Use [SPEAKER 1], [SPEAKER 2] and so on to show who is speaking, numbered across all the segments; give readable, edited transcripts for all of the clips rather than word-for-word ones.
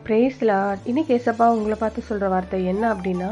[SPEAKER 1] Brace Lord. இன்னைக்கு ஏசப்பா உங்களை பார்த்து சொல்ற வார்த்தை என்ன அப்படின்னா,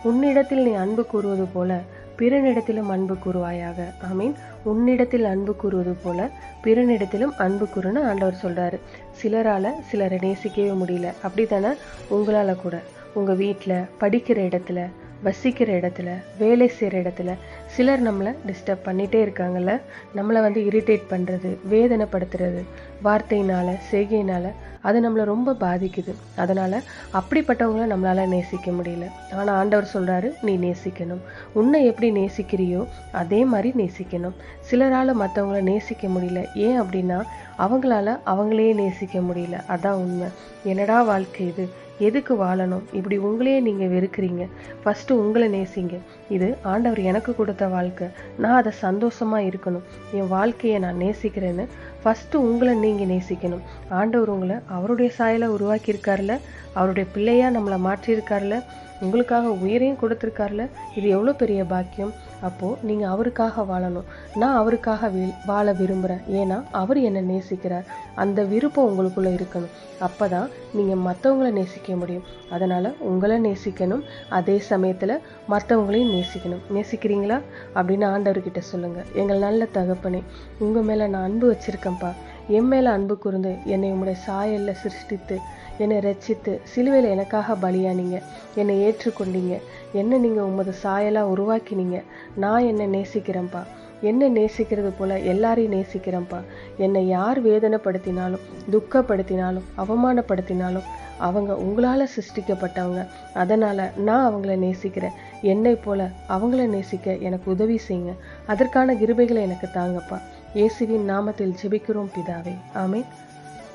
[SPEAKER 1] உன்னிடத்தில் நீ அன்பு கூறுவது போல பிறனிடத்திலும் அன்பு கூறுவாயாக. ஆமீன். உன்னிடத்தில் அன்பு கூறுவது போல பிறனிடத்திலும் அன்பு கூறுன்னு ஆண்டவர் சொல்றாரு. சிலரை நேசிக்கவே முடியல, அப்படித்தானே? உங்களால கூட உங்க வீட்டில், படிக்கிற இடத்துல, வசிக்கிற இடத்துல, வேலை செய்கிற இடத்துல சிலர் நம்மளை டிஸ்டர்ப் பண்ணிகிட்டே இருக்காங்கல்ல. நம்மளை இரிட்டேட் பண்ணுறது, வேதனைப்படுத்துறது, வார்த்தையினால், செய்கையினால் அது நம்மளை ரொம்ப பாதிக்குது. அதனால் அப்படிப்பட்டவங்கள நம்மளால் நேசிக்க முடியல. ஆனால் ஆண்டவர் சொல்கிறாரு, நீ நேசிக்கணும். உன்னை எப்படி நேசிக்கிறியோ அதே மாதிரி நேசிக்கணும். சிலரால் மற்றவங்கள நேசிக்க முடியல. ஏன் அப்படின்னா அவங்களால அவங்களையே நேசிக்க முடியல. அதான் உண்மை. என்னடா வாழ்க்கை இது, எதுக்கு வாழணும், இப்படி உங்களையே நீங்கள் வெறுக்கிறீங்க, ஃபஸ்ட்டு உங்களை நேசிங்க. இது ஆண்டவர் எனக்கு கொடுத்த வாழ்க்கை, நான் அதை சந்தோஷமாக இருக்கணும், என் வாழ்க்கையை நான் நேசிக்கிறேன்னு ஃபஸ்ட்டு உங்களை நீங்கள் நேசிக்கணும். ஆண்டவர் உங்களை அவருடைய சாயலை உருவாக்கியிருக்காருல, அவருடைய பிள்ளையாக நம்மளை மாற்றியிருக்காருல, உங்களுக்காக உயிரையும் கொடுத்துருக்காருல. இது எவ்வளோ பெரிய பாக்கியம். அப்போது நீங்கள் அவருக்காக வாழணும். நான் அவருக்காக வாழ விரும்புகிறேன். ஏன்னா அவர் என்னை நேசிக்கிறார். அந்த விருப்பம் உங்களுக்குள்ளே இருக்கணும். அப்போ தான் நீங்கள் மற்றவங்கள நேசிக்க முடியும். அதனால் உங்களை நேசிக்கணும், அதே சமயத்தில் மற்றவங்களையும் நேசிக்கணும். நேசிக்கிறீங்களா அப்படின்னு ஆண்டவர்கிட்ட சொல்லுங்கள். எங்கள் நல்ல தகப்பனே, உங்கள் மேலே நான் அன்பு வச்சுருக்கேன்ப்பா. என் மேலே அன்பு கூர்ந்து என்னை உங்களுடைய சாயலில் சிருஷ்டித்து என்னை ரட்சித்து சிலுவையில் எனக்காக பலியானீங்க. என்னை ஏற்றுக்கொண்டீங்க. என்னை நீங்கள் உமது சாயலாக உருவாக்கினீங்க. நான் என்னை நேசிக்கிறேன்ப்பா. என்னை நேசிக்கிறது போல் எல்லாரையும் நேசிக்கிறேன்ப்பா. என்னை யார் வேதனைப்படுத்தினாலும், துக்கப்படுத்தினாலும், அவமானப்படுத்தினாலும் அவங்க உங்களால் சிருஷ்டிக்கப்பட்டவங்க. அதனால் நான் அவங்கள நேசிக்கிறேன். என்னை போல் அவங்கள நேசிக்க எனக்கு உதவி செய்யுங்க. அதற்கான கிருபைகளை எனக்கு தாங்கப்பா. இயேசுவின் நாமத்தில் ஜெபிக்கிறோம் பிதாவே. ஆமென்.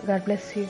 [SPEAKER 1] God bless you.